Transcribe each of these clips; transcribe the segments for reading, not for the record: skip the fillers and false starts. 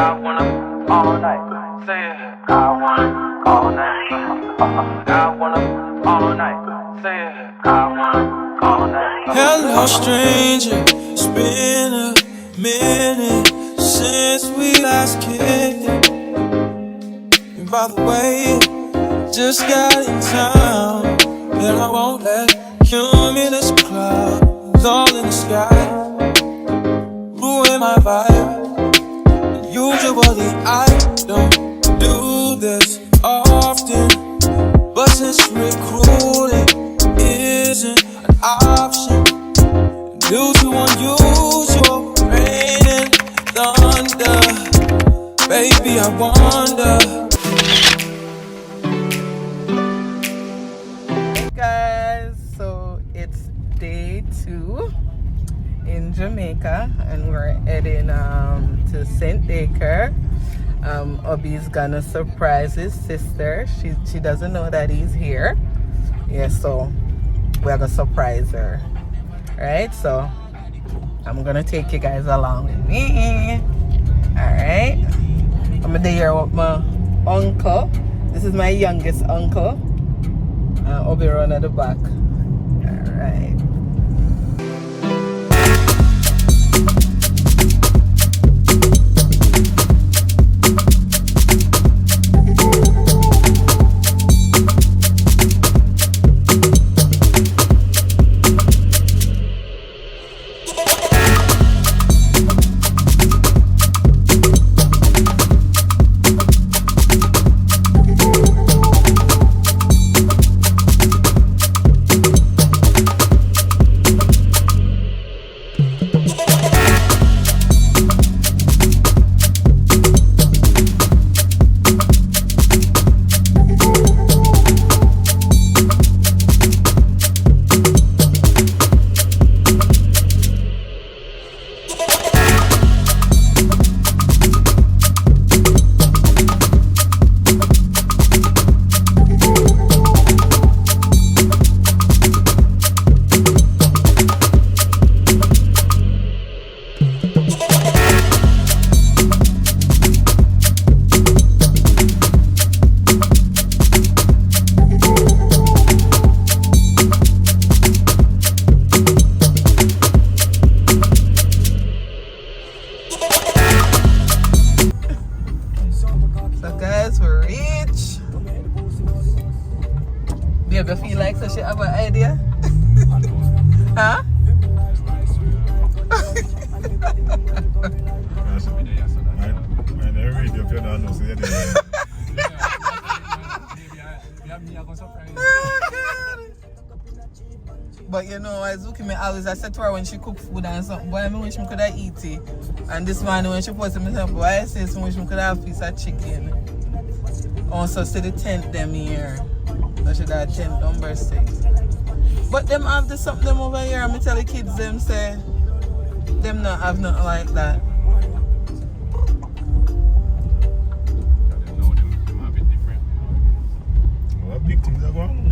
I wanna all night. Say it. I wanna all night. I wanna all night. Say it. I wanna all night. Hello, stranger. It's been a minute since we last kicked it. And by the way, just got in town, and I won't let cumulus clouds all in the sky ruin my vibe. Usually I don't do this often, but since recruiting isn't an option due to unusual rain and thunder, baby, I wonder. Hey guys, so it's day 2 in Jamaica and we're heading to St. Baker. Obi's gonna surprise his sister. She doesn't know that he's here. Yeah, so we're gonna surprise her. Alright, so I'm gonna take you guys along with me. Alright. I'm there with my uncle. This is my youngest uncle. Obi run at the back. Alright. So guys, we reach. Baby, feel like so she have an idea? Huh? But you know, I Zuki me always I said to her when she cook food and something, boy, I wish me could have eat it. And this morning when she posted me something, boy, I say so wish me could have a piece of chicken. Also see the tent them here. I should have tent number 6. But them have the something them over here and me tell the kids them say them not have nothing like that. Them a bit different. What big things are going on?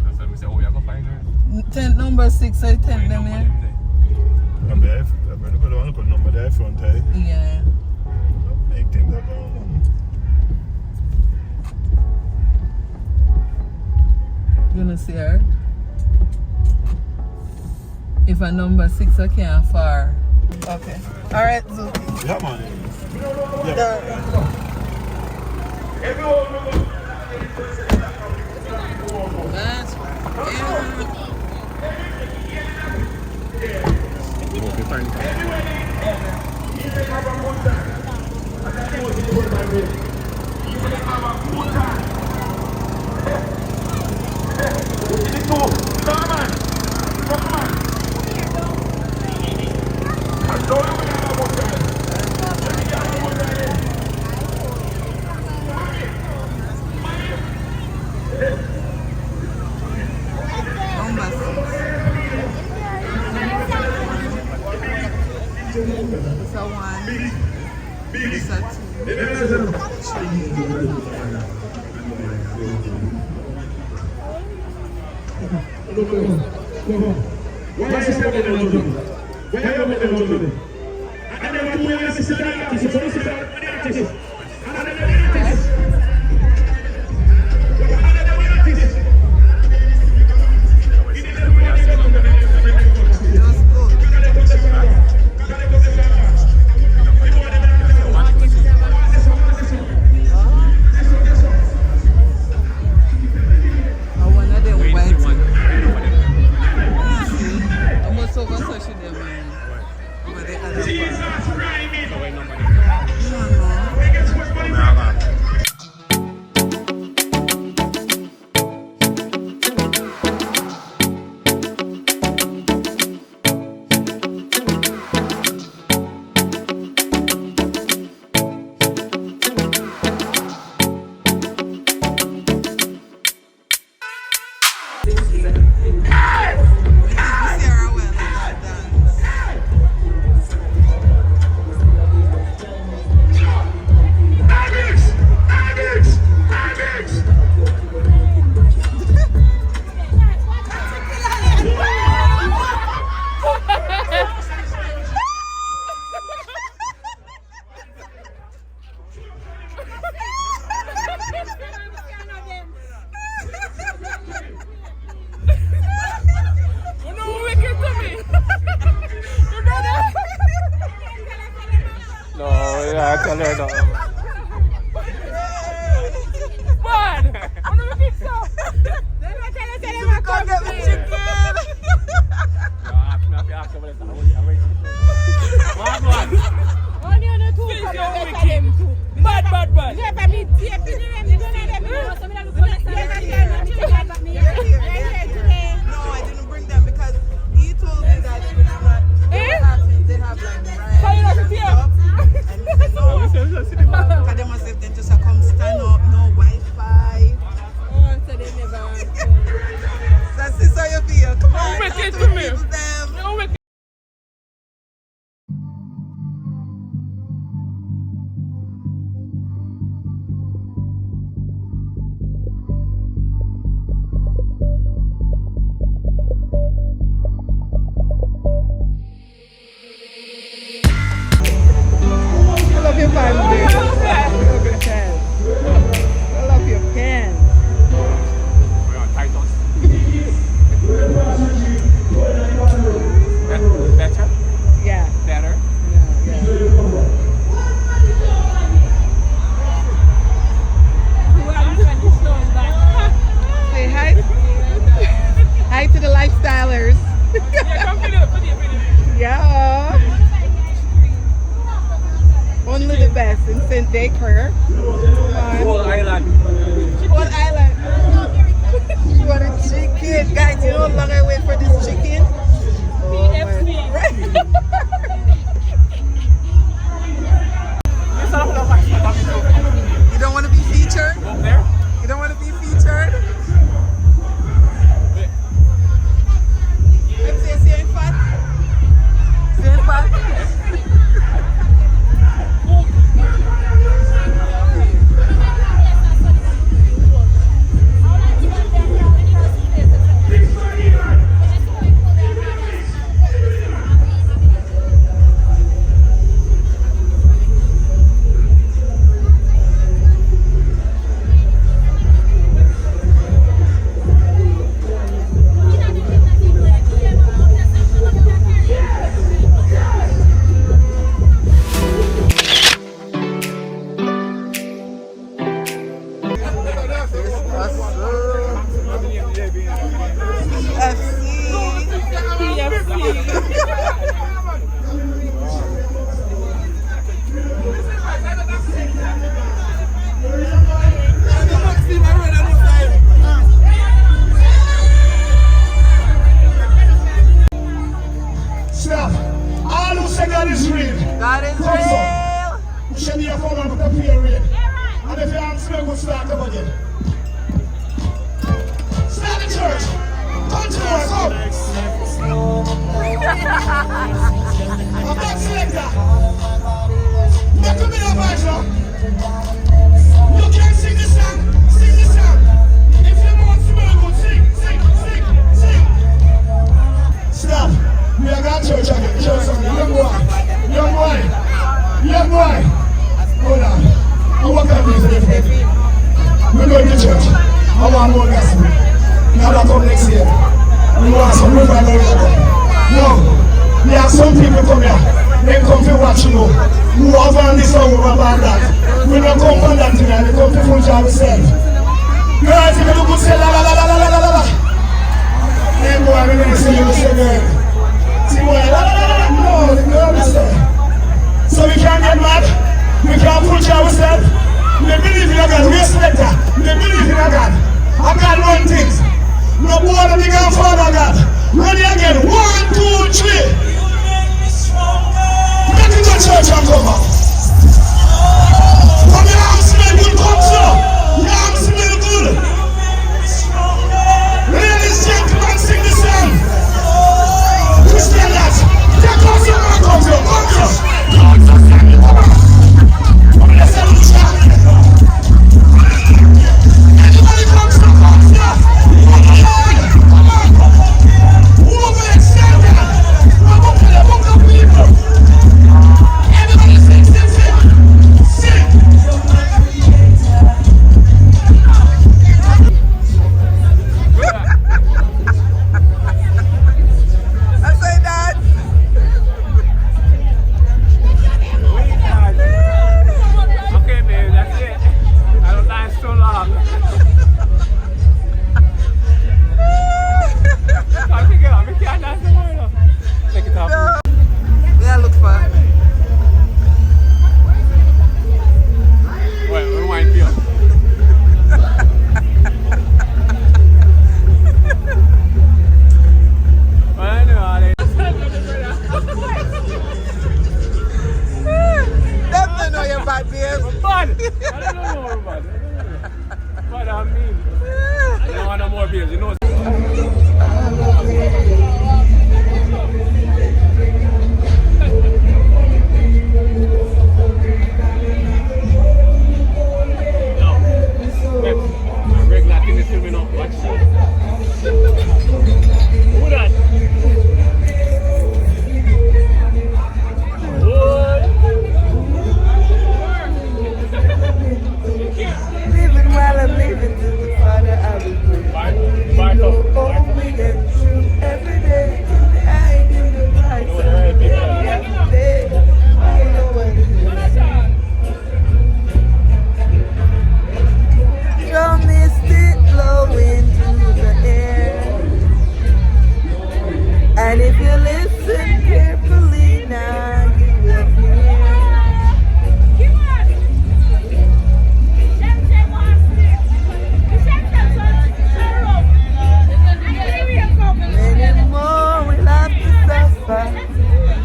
That's why I say, oh, you go find her. Tent number 6, so tent them here. I'm the one number there front, eh? Yeah. Big things are going on. You wanna see her? If a number 6 I can't far. Okay. Alright, Zuki. Yeah, man. That's right. Okay, fine. Number 6. It's a 1. It's a 2. Why is it Why Young boy, hold on. come here. They come to watch you. Who have on this or who have on that. We don't come on that thing, they come to punch ourselves. Girls, if you look good, say la la la la la la la la. Hey boy, I didn't say you say girl. See boy, la la la la. No, the girl is there. So we can't get mad. We can't punch ourselves. We believe in a God. We respect that. We believe in a God. A God run things. No boy, the big and father God. Ready again. 1, 2, 3. Get into church and come up. Come your arms smell good, come so. Your arms smell good. Ladies, gentlemen, sing the song. Christian lads, take off your man, come here, come here. Let's have a chat. Anybody come so, come here. Come on. Who over extend that? Come up here, book up people. Everybody sing, sing, sing. Sing. I say that. Okay, babe, that's it. I don't dance so long. Can't take it off. We can't dance no more now. Take it off. Yeah, look for. Wait, we wind you up. Well, I know how they... Them don't know you're bad, babe. Bad! I don't know more bad. Bad I mean. I don't want no more beers, you know. Regular thing is filming up. Watch it. Who that? Living while I'm living to the Father I will bring. Bart up. Oh, we get through every day. I do the right thing. Every day. I know what it is. Drum misty blowing through the air. And if you listen carefully now, you will hear. Many more will have to suffer.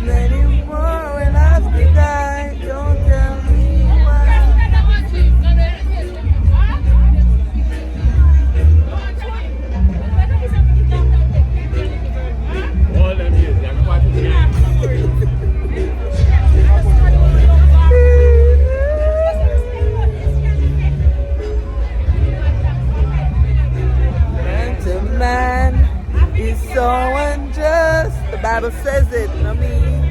Many more will have to die. Don't tell me why. All them years, they're quite a few. Man to man is so unjust. The Bible says it, you know what I mean?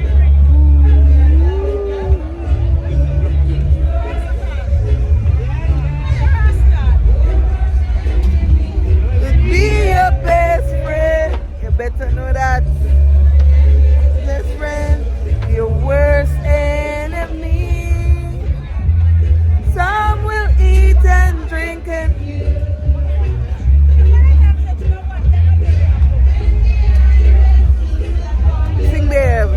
To be your best friend, you better know that. Best friend, your worst enemy. Some will eat and drink and sing, babe.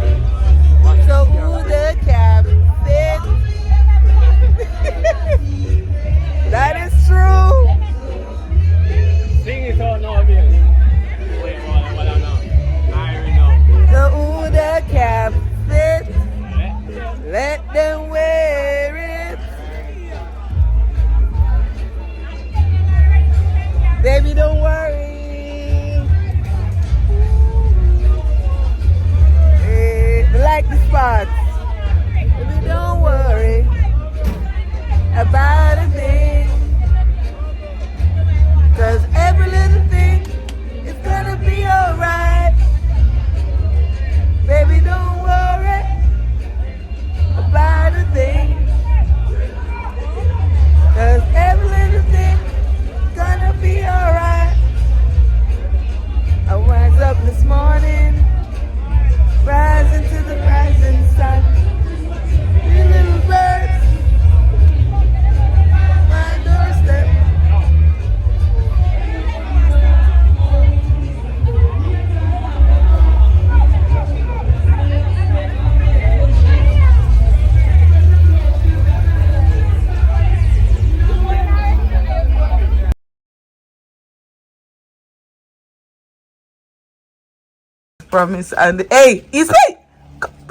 Promise and hey, he's hey,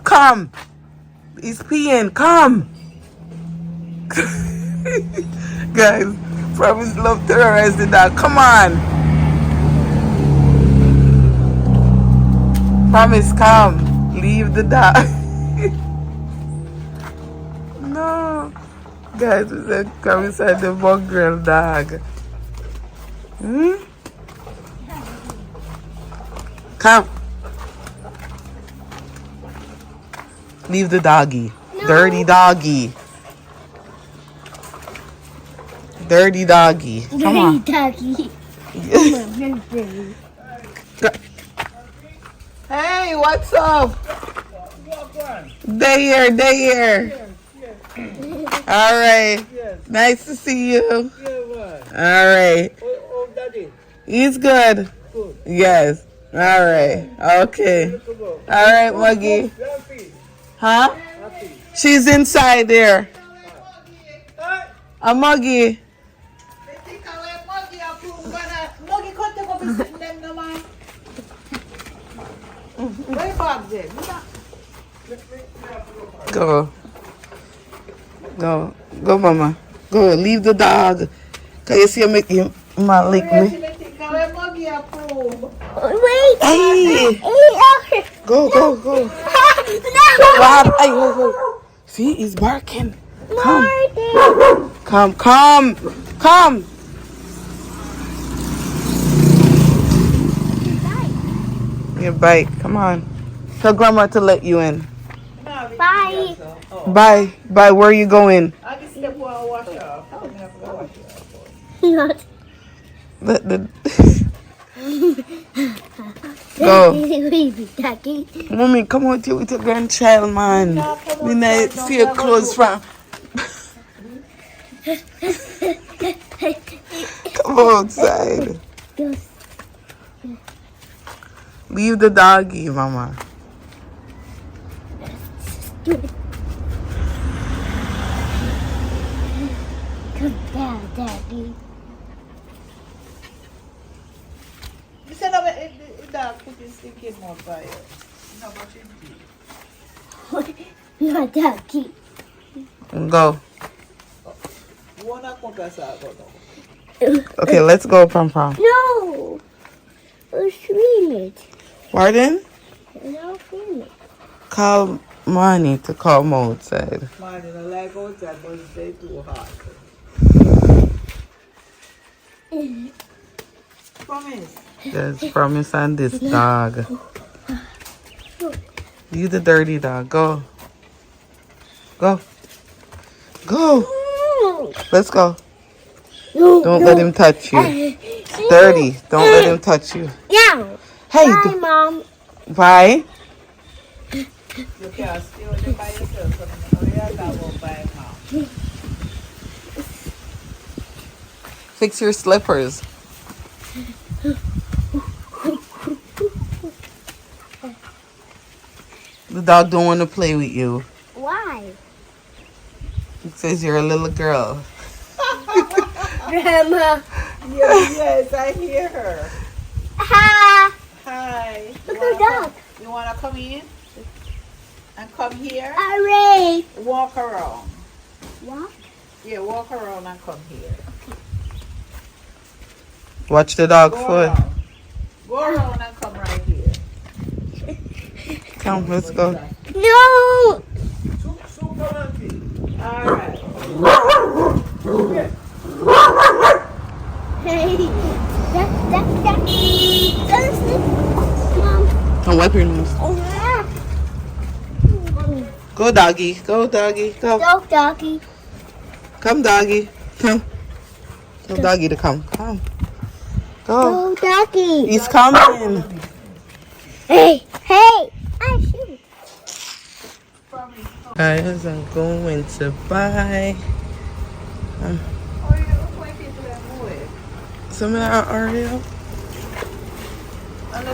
come. He's peeing. Come, guys. Promise love terrorize the dog. Come on. Promise, come. Leave the dog. No, guys. We said come inside the mongrel dog. Come. Leave the doggy. No. Dirty doggy. Dirty doggy. Come on. Doggy. Hey, what's up? They here. All right. Nice to see you. All right. He's good. Yes. All right. Okay. All right, Muggy. Huh? She's inside there. A Muggy. Go, mama. Go, leave the dog. Can you see him lick me? Wait. Hey. Go. No. Go. See, he's barking. Come. Your bike. Come on. Tell grandma to let you in. Bye. Bye. Where are you going? Go. Mommy, come out here with your grandchild, man. Then I see your clothes from. Come outside. Leave the doggy, mama. Come down, Daddy. You said that the dog put his stinking mouth by you. No, but you No, Daddy. Go. did. Okay, let's go, Pom. No. Swim it. Pardon? No, swim it. Call Money to come outside. Man, you know, like outside, but it's way too hot. Promise. Yes, Promise and this dog. You the dirty dog. Go. Let's go. Don't let him touch you. Dirty. Don't let him touch you. Yeah. Hey. Bye, Mom. Bye. You can't stay with them by yourself, so you know, you won't buy now. Fix your slippers. The dog don't want to play with you. Why? It says you're a little girl. Grandma. Yes, I hear her. Hi. Hi. Look at the dog. You want to come in? And come here? Hooray. Walk around. What? Yeah, walk around and come here. Watch the dog Go foot. around. Go around and come right here. Come, let's go. No. All right. Hey. That's Mom. Come wipe your nose. Go, doggy. Go. Go, doggy. Come, doggy. Come. Tell doggy to come. Come. Go. Go, doggy. He's coming. Hey. I shoot. Guys, I'm going to buy some of that Oreo. I'm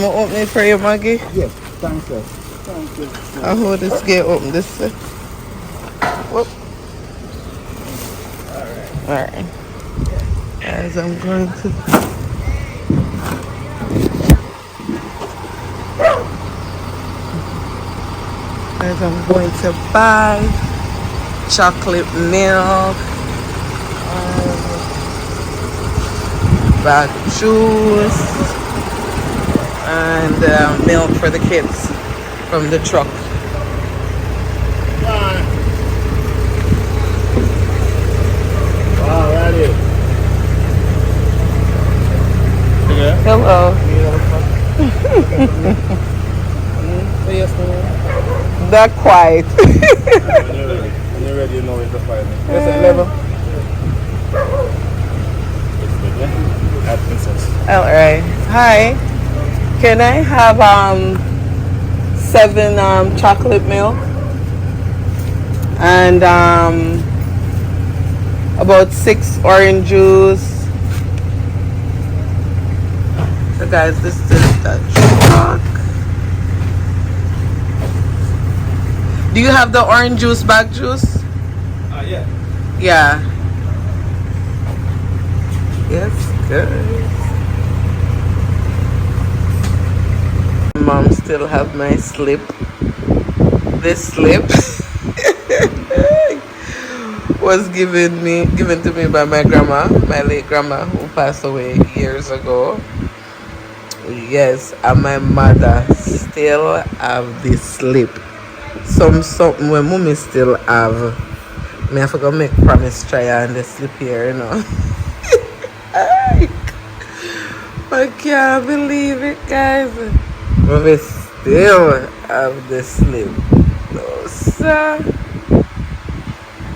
gonna open it for you, Maggie. Yes, thanks, sir. Thank you. I'll hold this gate open. This way. Whoop. Alright. Guys, I'm going to guys, I'm going to buy chocolate milk, back juice, and milk for the kids from the truck. Alrighty. Hello. That quiet. When you're ready, you know it's a 5 minutes. Yes, 11. Add princess. Alright. Hi. Can I have 7 chocolate milk? And about 6 orange juice. So guys, this is the truck. Do you have the orange juice, back juice? Yeah. Yeah. Yes, good. Mom still have my slip. This slip was given to me by my grandma, my late grandma, who passed away years ago. Yes, and my mother still have this slip. Something when mommy still have. Me I forgot make promise try and the slip here, you know. I can't believe it, guys. Mommy still have the slip. No, sir.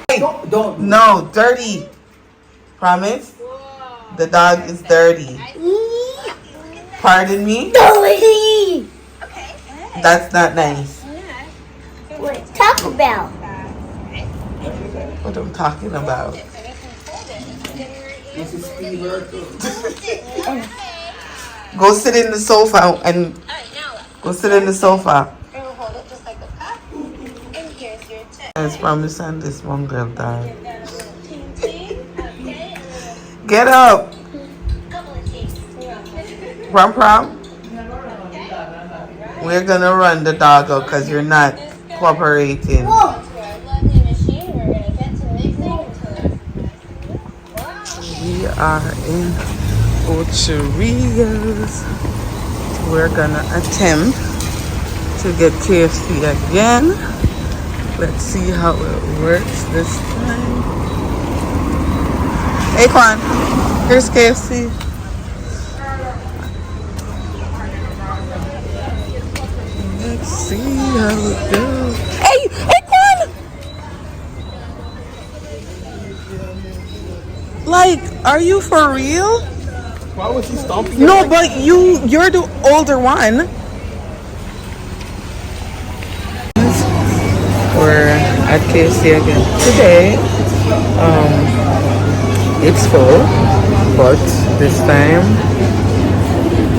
Hey, don't. No, dirty. Promise? The dog is dirty. Pardon me? Dirty. That's not nice. What talk about? What I'm talking about. Go sit in the sofa and go sit in the sofa. As promised, and this one girl died. Get up. Prom. We're gonna run the dog out because you're not cooperating. We are in Ocheria's. We're gonna attempt to get KFC again. Let's see how it works this time. Hey Quan, here's KFC. Let's see how it goes. Hey Quan! Like, are you for real? Why was he stomping? No, but you're the older one. We're at KFC again today. It's full, but this time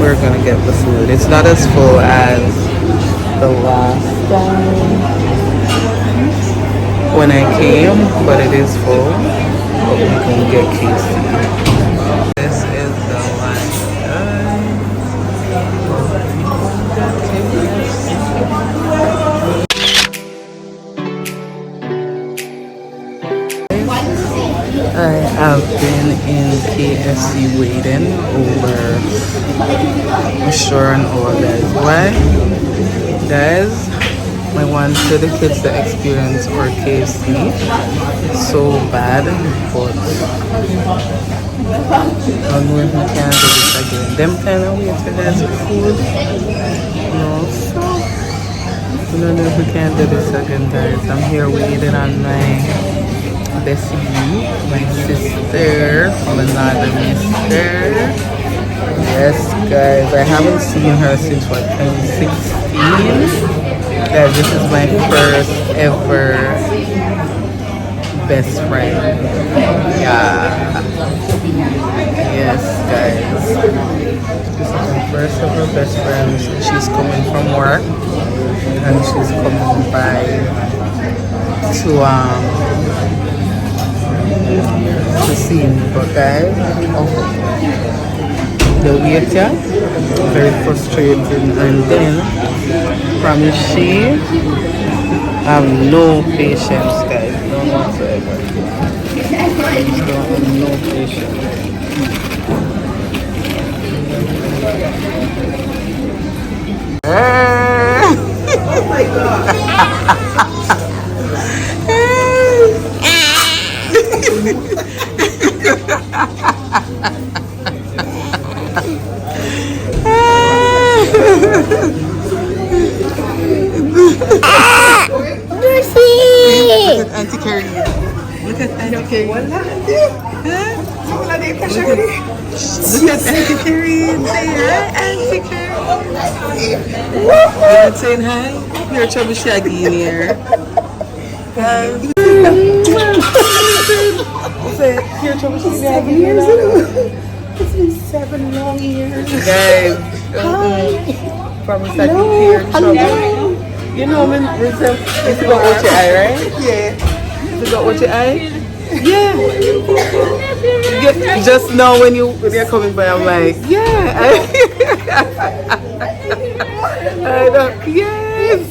we're gonna get the food. It's not as full as the last time when I came, but it is full. But we can get KFC. This is the last time. I have been in KFC waiting over a sure an hour, guys. Why? Guys, I wanted the kids to experience our KFC so bad, but I don't know if we can do this again. Them kind of wait for guys for food. No, so I don't know if we can do this again, guys. I'm here waiting on my Bessie, my sister, from another mister. Yes, guys, I haven't seen her since what, 2016. Guys, this is my first ever best friend. Yeah. Yes, guys. This is my first ever best friend. She's coming from work and she's coming by to see me, but guys, the waiter, very frustrating, and then from she I have no patience, guys. None whatsoever. I don't have no patience. Oh my god. Auntie Carrie. Look at Auntie Carrie. Look at Auntie Carrie there. Auntie Carrie. You're saying hi? You're trouble shaggy in here. You're trouble shaggy in here. It's been 7 long years. Guys, promise that you hear trouble. You know me, it's got what your eye, right? Yeah. It's got what your eye? Yeah. Just now when you're coming by, I'm like, yeah. I don't, yes.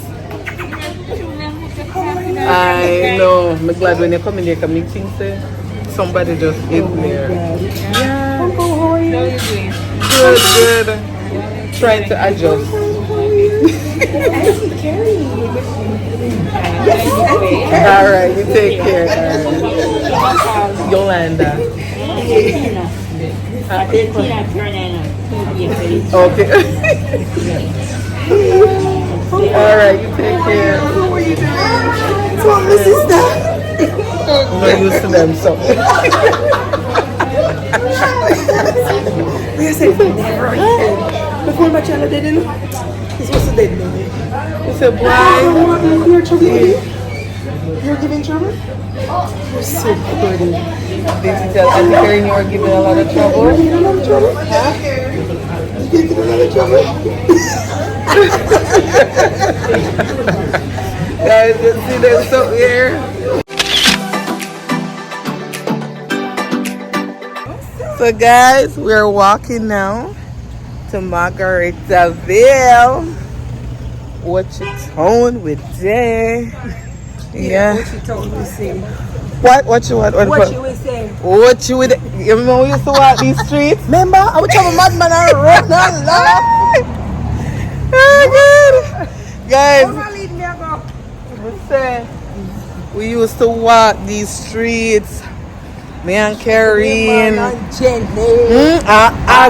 I know. I'm glad when you're coming here, come meeting, say somebody just in there. Yeah. Good. Trying to adjust. Alright, you take care. Yolanda. Okay. Alright, you take care. What are you doing? So my sister. I'm not used to them, so. We say, before my child didn't. He's supposed to dead now. It's a boy. You're trouble. You're giving trouble? You're so pretty. Did you tell Auntie Karen you were giving a lot of trouble? You're giving a lot of trouble? Huh? You're giving a lot of trouble? Guys, you see them so here? So guys, we're walking now to Margaritaville. Watch your tone with Jay. Yeah. What you told me to say? What you What you will say? What you would? You remember we used to walk these streets? Remember? I would tell a madman and run and laugh. Oh God, guys. Don't leave me go. We used to walk these streets. Me and Karine. I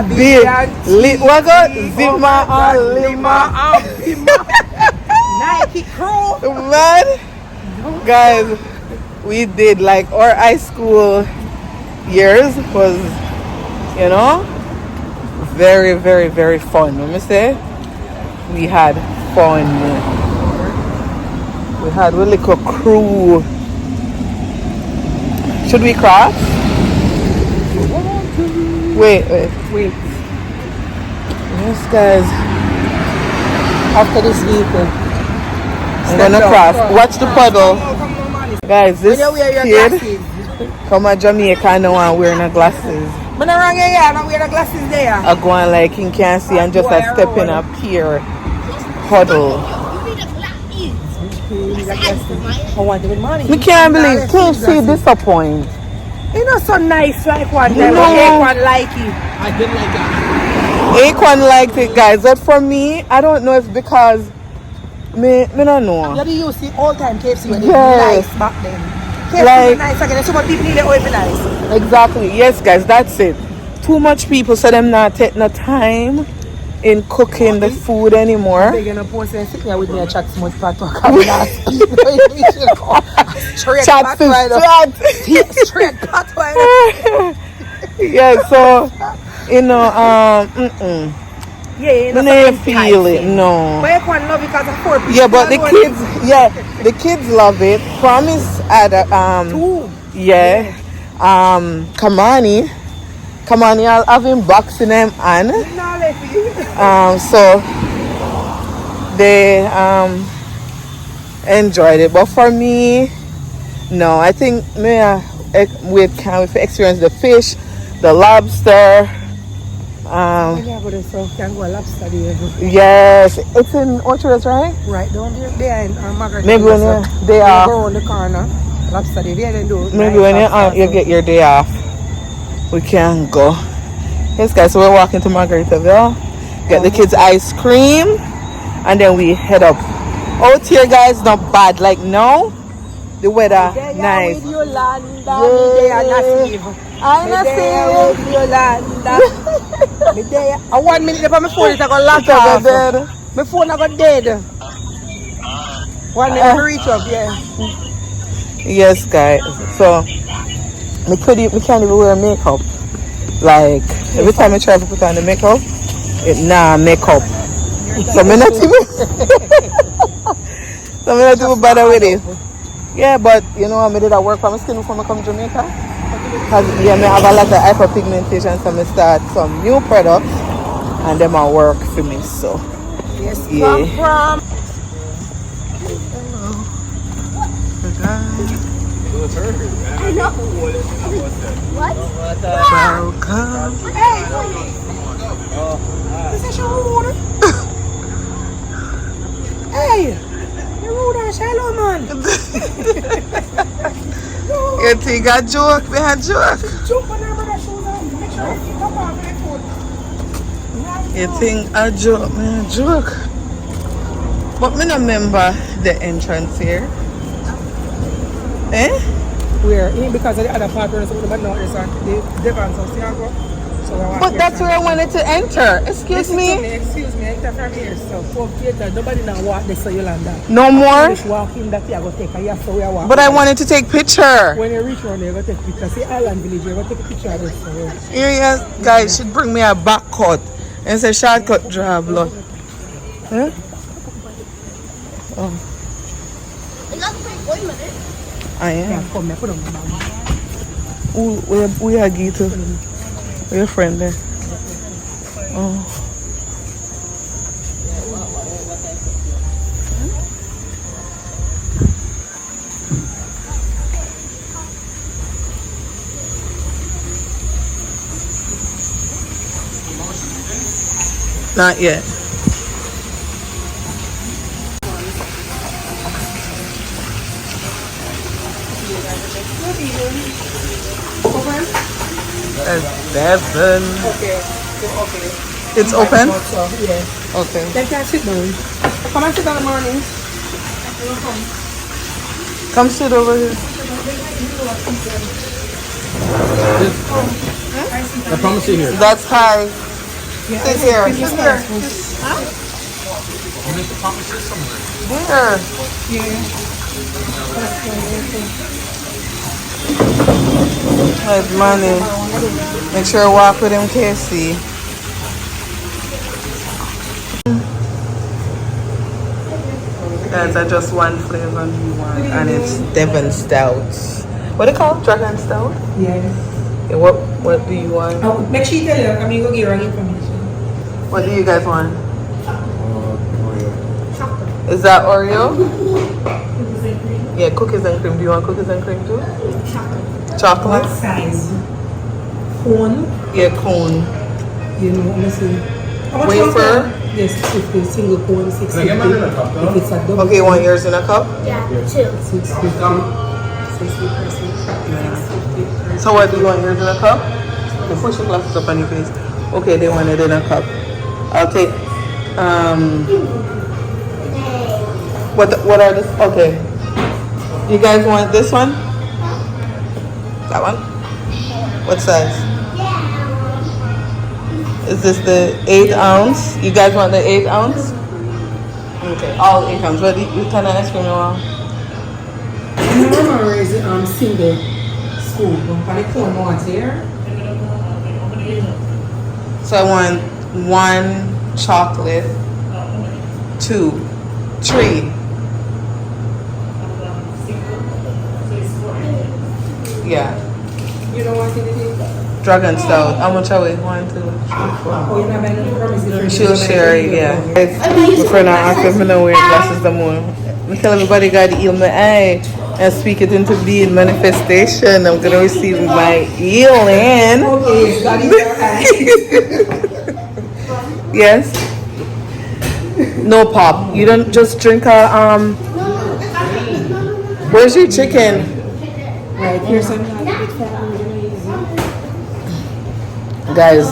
be what got Zima and Lima. Nike crew. Man, guys, we did like our high school years was, you know, very, very, very fun. Let me say, we had fun. We had a little crew. Should we cross? Wait. Yes, guys. After this vehicle. I'm gonna cross. Watch the puddle. Guys, this kid come to Jamaica now and wearing the glasses. I'm not wrong here, I'm not wearing the glasses there. I go on like he can't see and just a step in a pure puddle. I want to win money. We can't believe, can't see disappoint. You know, so nice like one time. No. Aquan like it. I didn't like that. Aquan liked it, guys. But for me, I don't know if because me don't know. You used to see all time KFC when they Yes. were nice back then. KFC Like- was nice again. So many people need it always be nice. Exactly. Yes, guys, that's it. Too much people so them not take no time in cooking the food anymore. They're gonna post and sit there with me and chat so much about talk. Straight Chat pot is right up. chat. Straight pot right up. Yeah, so you know, Yeah, you know, I didn't something feel it. enticing. No. But everyone love it because of 4 people. Yeah, but the kids, the kids love it. Promise at Two. yeah, Kamani, I'll have him boxing them and No, let me. so they enjoyed it. But for me, no, I think we can experience the fish, the lobster, Yeah, but so can go a lobster there. Yes, it's in Orchards, right? Right down there, behind Margaretaville. Maybe when so you day off. go around the corner. Lobster there, there they do. Maybe when you get your day off, we can go. Yes, guys. So we're walking to Margaritaville, get the kids ice cream, and then we head up. Out here, guys, not bad. Like now, the weather nice. With Yolanda, I with Yolanda. Me there. 1 minute before my phone is going to lock off. My phone is going dead. 1 minute to reach up, yeah. Yes, guys. So we can't even wear makeup. Like every time I try to put on the makeup, makeup. So I'm not even bother with it. Yeah, but you know, I did that work for my skin before I come to Jamaica. Because I have a lot of hyperpigmentation, so I start some new products and them will work for me. So yes, yeah. From. Welcome. Hey, you rude and shallow, man. You think I joke? Me a joke. Jump on our shoes on. Make sure you come on my foot. You think I joke? Me a joke. But me not remember the entrance here. Eh? Where? Because of the other part where the not resort, the Devon's house, you go. So But that's where I wanted to enter. Excuse me. Excuse me, I enter from here. So, nobody now walk this so Yolanda. No more? Just walk in that you go take a yes, so we are walking. But I wanted to take picture. When you reach around there, you go take picture. See Island Village, you go take a picture of this. So. Here you guys should bring me a back cut. And it's a shortcut draw blood. Huh? Oh. I am. Yeah, come here, put on my We are Gita. We're a friend there. Oh. Not yet. That's 7. Okay. It's open? Yeah. Okay. They can sit down. Come and sit down in the morning. Come sit over here. I promise you here. That's high. Sit here. Sit here. That's money. Make sure I walk with him KFC. Guys, I just one flavor and it's Devon Stout. What do you call it? Dragon Stout? Yes. Yeah, what do you want? Oh, make sure you tell her, I mean, go get wrong information. What do you guys want? Is that Oreo? Yeah, cookies and cream. Do you want cookies and cream too? Chocolate? What size? Cone? Yeah, cone. You know, listen. Wafer? Yes, if it's single cone, 650. If it's a double. Okay, you want yours in a cup? Yeah, 2. 650. 650. So what, do you want yours in a cup? You push your glasses up on your face. Okay, they want it in a cup. I'll take, what are this? Okay. You guys want this one? That one? What size? Is this the 8 ounce? You guys want the 8 ounce? Okay, all 8 ounce. What kind of ice cream you want? Remember, is single scoop. But it's one more here. So I want 1 chocolate, 2, 3. Yeah. You don't want anything? Dragon Stout. How much are we? 1, 2, 3, 4. Oh, you're not buying any promises? She'll share it, yeah. My friend asked if I don't wear glasses no more. I tell everybody God heal my eye and speak it into being manifestation. I'm gonna receive my healing. Okay, God heal your eye. Yes. No pop. You don't just drink a Where's your chicken? Right, here's some. Guys,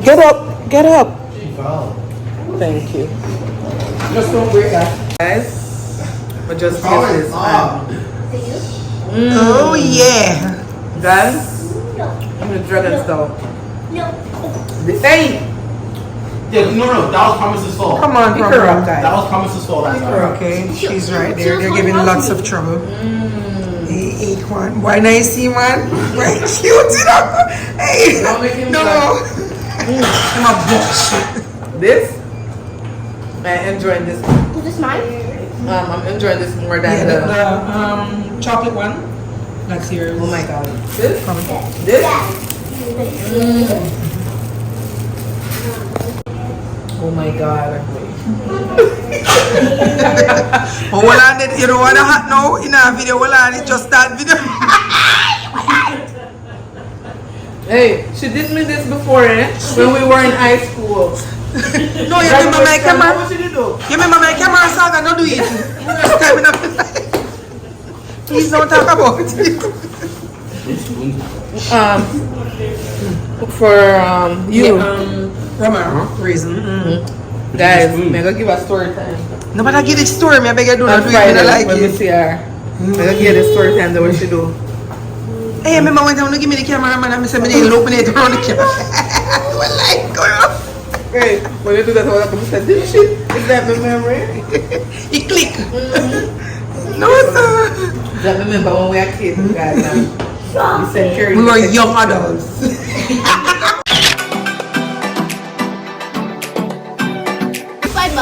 get up. Get up. Thank you. Just don't break that. Guys, but just give this man. Oh yeah. Guys, I'm gonna dragon style. Hey! Yeah, no, that was Promise's fault. Come on, Pick her up, That guys. was Promise's fault. That's right. Okay, she's right there. They're giving lots of trouble. Hey, ate one. Why not see one? Right, cute, you know? Hey, Don't make him no. I'm a bullshit. This? I'm enjoying this. Is this mine? I'm enjoying this more than Yeah, the. the chocolate one. That's yours. Oh my god. This? This? Oh my god. Oh, well, I did, you don't want to hot now in a video. Well, I did just that video. Hey, she did me this before, eh? When we were in high school. No, you remember my camera? What did you do? You remember my camera, Saga? No, do it. First time in a Please don't talk about it. You. Romero, reason. Guys, I'm gonna give a story time. No, but I get the story. Me, I beg you do On not do it. Friday, I like when we it. see her. I'm gonna give the story time that what she do. Hey, remember when they give me the camera, man? I said, me didn't open it around the camera. Well, like, go on. Hey, when you do that, I was like, this shit, is that my memory? It click. No, sir. I remember when we were kids, guys. We said Carrie. We were young adults. $5.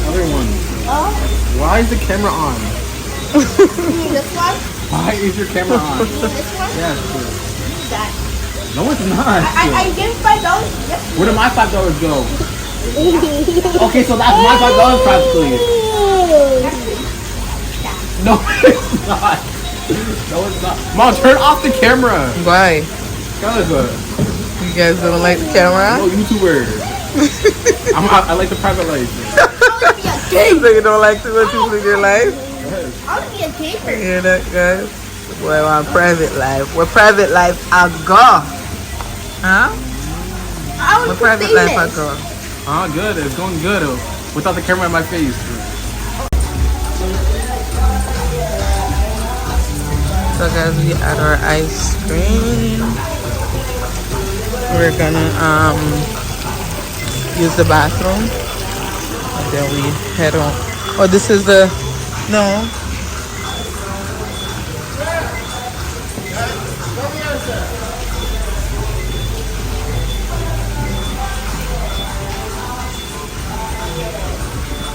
Other one. Oh, Why is the camera on? you mean this one? Why is your camera on? This one? Yes. That. No, it's not. I gave $5. Yes. Where did my $5 go? Okay, so that's my $5 practically. No, it's not. No, it's not. Mom, turn off the camera. Why? Guys, You guys don't like the camera? no YouTuber. I like the private life. So you don't like to let people in your life? I want to be a gamer. You hear that, guys? Boy, we're on private life. We're private life I go. Huh? I We're want to private be life I famous. go. Ah, good. It's going good. Without the camera in my face. So guys, we had our ice cream. We're gonna use the bathroom. And then we head on. Oh, this is the no.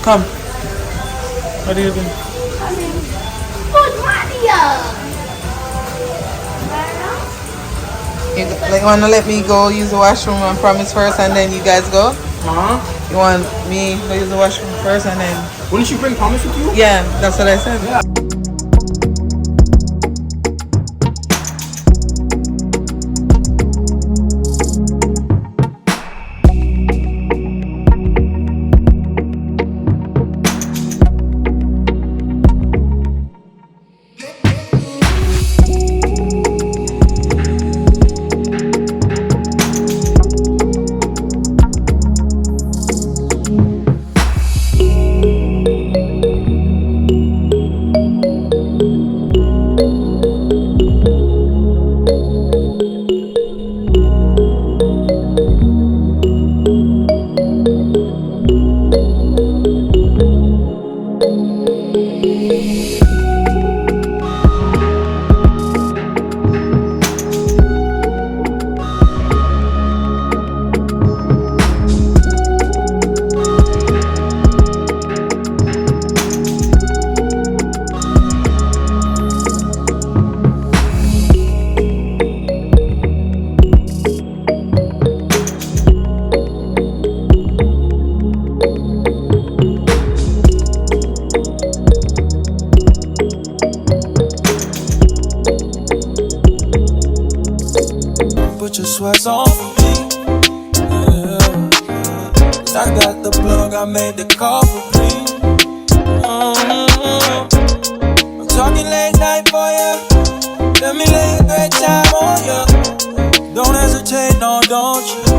Come. What are you doing? Food mania. You wanna let me go use the washroom and promise first, and then you guys go? Huh? You want me to use the washroom first, and then Wouldn't you bring Promise with you? yeah, that's what I said. Yeah. what's on for me. Yeah. I got the plug, I made the call for me. I'm talking late night for ya. Let me lay a great time on ya. Don't hesitate, no, don't you?